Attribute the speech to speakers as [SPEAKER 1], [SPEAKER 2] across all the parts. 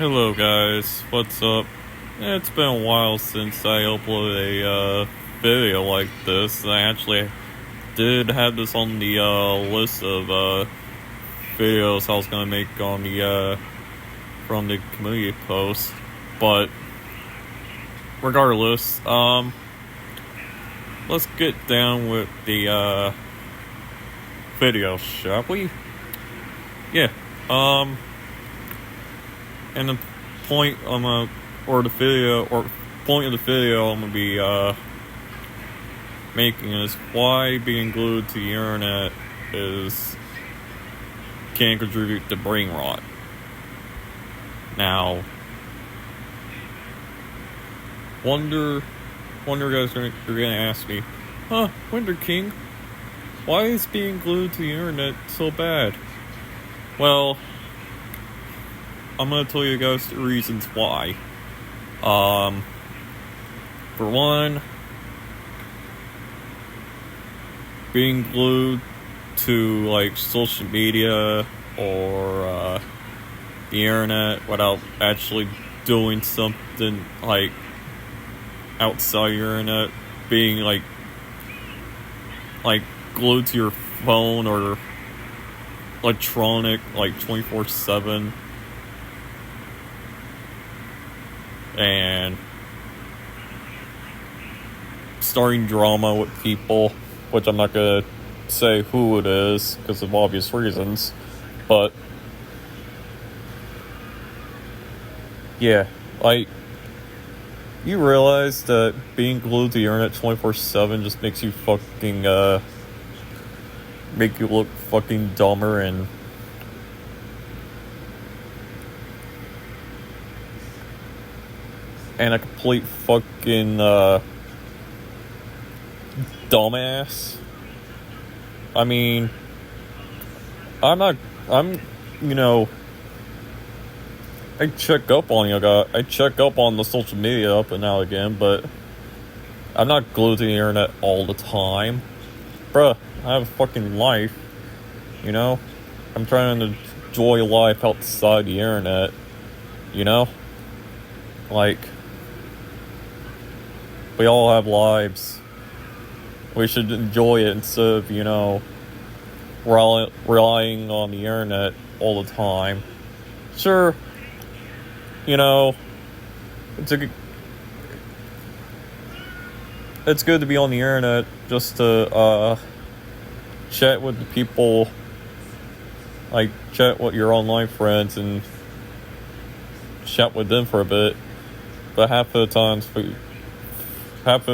[SPEAKER 1] Hello guys, what's up? It's been a while since I uploaded a video like this. I actually did have this on the list of videos I was gonna make on the from the community post. But regardless, let's get down with the video, shall we? Yeah. And the point or point of the video I'm gonna be making is why being glued to the internet can contribute to brain rot. Now, wonder guys are gonna ask me, Winter King, why is being glued to the internet so bad? Well, I'm gonna tell you guys the reasons why. For one, being glued to like social media or the internet without actually doing something like outside your internet, being like glued to your phone or electronic like 24/7. And starting drama with people, which I'm not gonna say who it is because of obvious reasons, but yeah, you realize that being glued to the internet 24/7 just makes you make you look fucking dumber and a complete fucking dumbass. I mean, I check up on I check up on the social media up and now again, but I'm not glued to the internet all the time. Bruh, I have a fucking life, I'm trying to enjoy life outside the internet, we all have lives. We should enjoy it instead of, relying on the internet all the time. Sure, it's good to be on the internet just to chat with the people, chat with your online friends and chat with them for a bit. But half of the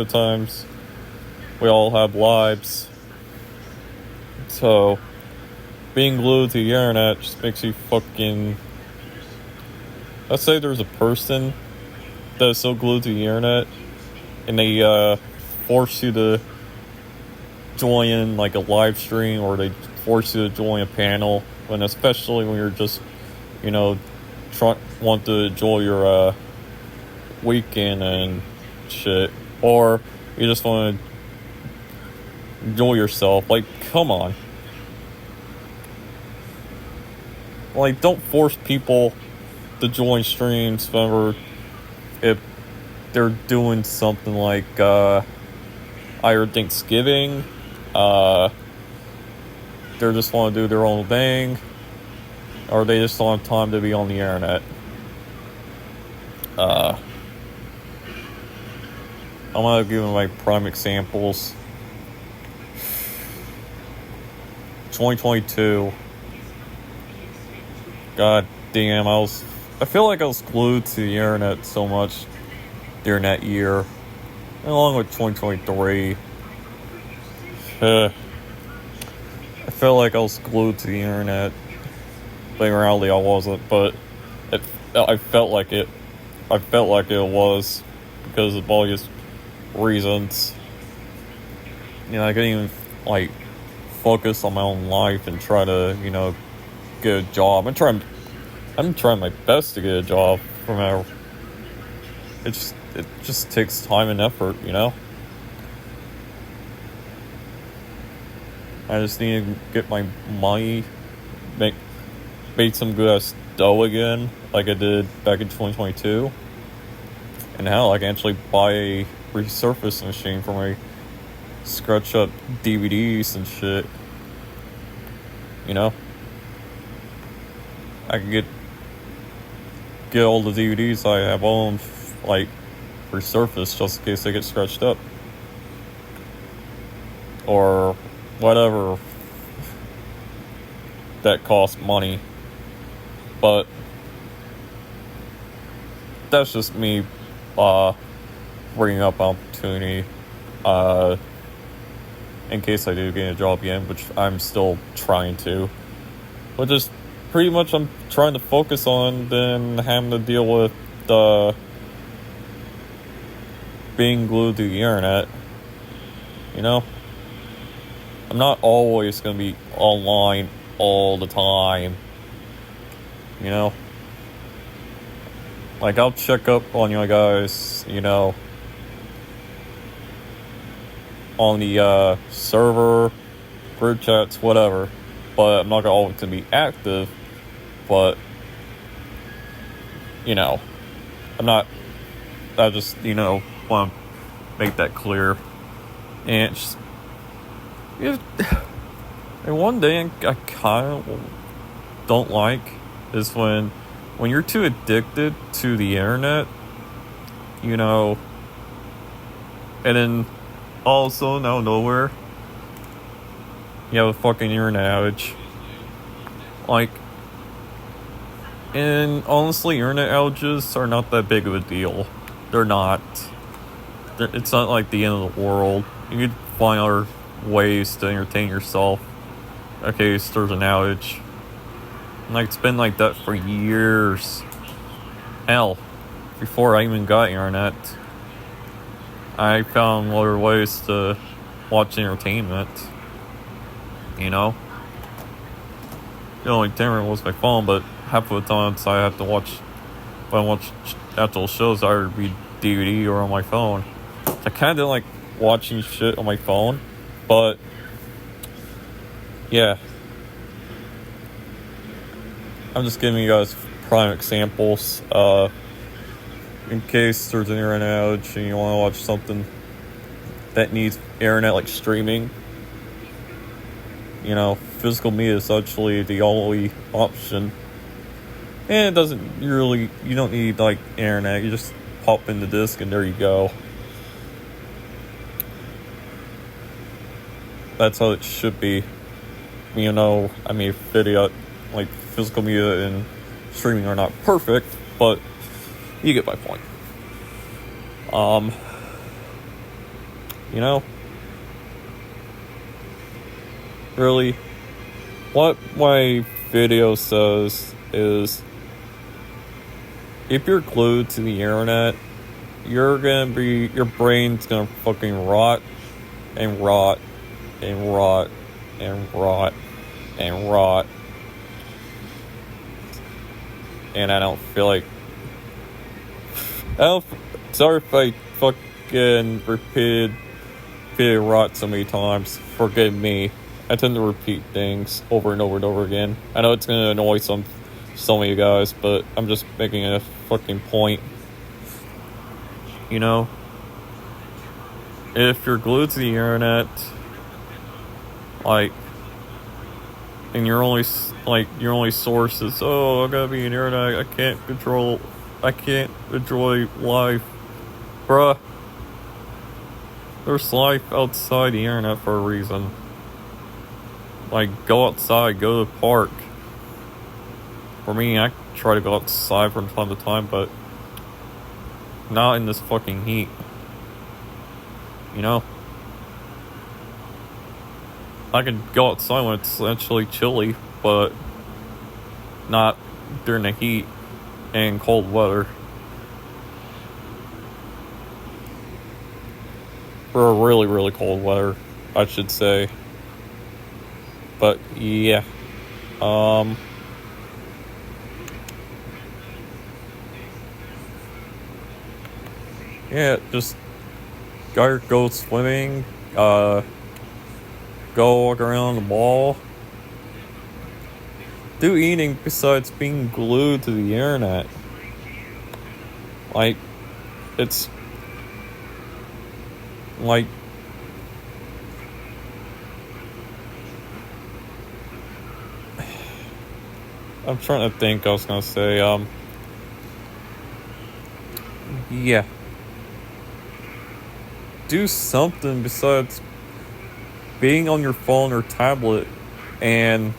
[SPEAKER 1] times we all have lives, so being glued to the internet just makes you fucking... Let's say there's a person that is so glued to the internet and they force you to join in a live stream, or they force you to join a panel, and especially when you're just want to enjoy your weekend and shit, or you just want to enjoy yourself. Come on. Don't force people to join streams whenever if they're doing something like either Thanksgiving, they just want to do their own thing, or they just don't have time to be on the internet. I'm gonna give my prime examples. 2022. God damn, I feel like I was glued to the internet so much during that year, along with 2023. I felt like I was glued to the internet, but in reality I wasn't, but I felt like it was because of all these reasons. I couldn't even focus on my own life and try to get a job. I'm trying my best to get a job it just takes time and effort. I just need to get my money, make some good ass dough again, like I did back in 2022. And hell, I can actually buy a resurface machine for my scratch up DVDs and shit. You know? I can get all the DVDs I have on, like, resurfaced just in case they get scratched up. Or whatever that costs money. But that's just me bringing up opportunity in case I do get a job again, which I'm still trying to. But just pretty much I'm trying to focus on than having to deal with being glued to the internet. You know? I'm not always going to be online all the time. You know? Like, I'll check up on you guys, you know, on the server, group chats, whatever. But I'm not always going to be active. But, you know, I just, you know, want to make that clear. And it's just, and one thing I kind of don't like is when you're too addicted to the internet, you know, and then all of a sudden out of nowhere, you have a fucking internet outage. Like, and honestly, internet outages are not that big of a deal. They're not. It's not like the end of the world. You could find other ways to entertain yourself in case there's an outage. Like, it's been like that for years. Hell, before I even got internet, I found other ways to watch entertainment. You know? The only entertainment was my phone, but half of the times I have to watch, when I watch actual shows, I either be DVD or on my phone. I kind of didn't like watching shit on my phone, but yeah. I'm just giving you guys prime examples, in case there's an internet outage and you want to watch something that needs internet, like streaming. You know, physical media is actually the only option. And it doesn't really, you don't need, like, internet. You just pop in the disc and there you go. That's how it should be. You know, I mean, video, like, physical media and streaming are not perfect, but you get my point. You know, really, what my video says is, if you're glued to the internet, your brain's gonna fucking rot and rot and rot and rot and rot. And I don't feel like, sorry if I fucking repeated rot so many times. Forgive me. I tend to repeat things over and over and over again. I know it's gonna annoy some of you guys, but I'm just making a fucking point. You know, if you're glued to the internet, like, and your only source is, oh, I gotta be on the internet, I can't enjoy life. Bruh, there's life outside the internet for a reason. Like, go outside, go to the park. For me, I try to go outside from time to time, but not in this fucking heat. You know? I can go outside when it's actually chilly, but not during the heat and cold weather. For really, really cold weather, I should say. But yeah. Yeah, just go swimming, go walk around the mall, do eating besides being glued to the internet? Like, it's like I'm trying to think. I was gonna say, yeah, do something besides being on your phone or tablet and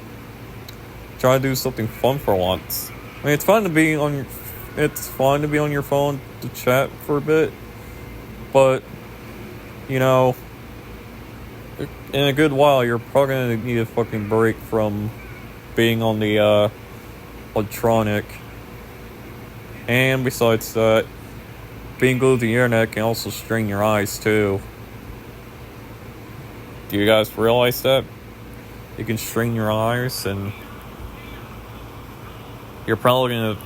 [SPEAKER 1] try to do something fun for once. I mean, it's fun to be on your phone to chat for a bit, but you know, in a good while, you're probably gonna need a fucking break from being on the electronic. And besides that, being glued to the internet can also strain your eyes too. Do you guys realize that? It can strain your eyes, and you're probably gonna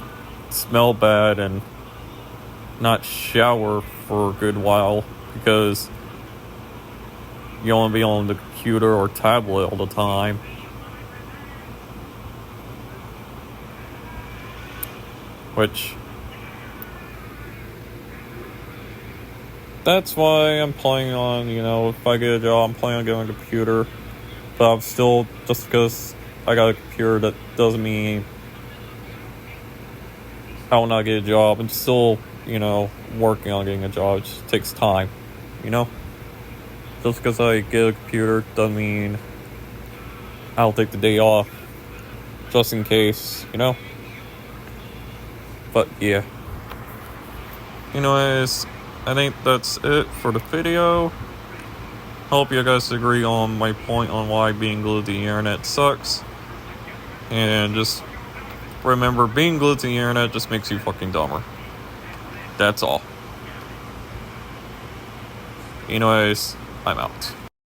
[SPEAKER 1] smell bad and not shower for a good while because you want to be on the computer or tablet all the time. Which, that's why I'm planning on, if I get a job, I'm planning on getting a computer. But I'm still, just because I got a computer, that doesn't mean I will not get a job. I'm still, working on getting a job. It just takes time, Just because I get a computer doesn't mean I'll take the day off, just in case, But yeah. Anyways, I think that's it for the video. Hope you guys agree on my point on why being glued to the internet sucks. And just remember, being glued to the internet just makes you fucking dumber. That's all. Anyways, I'm out.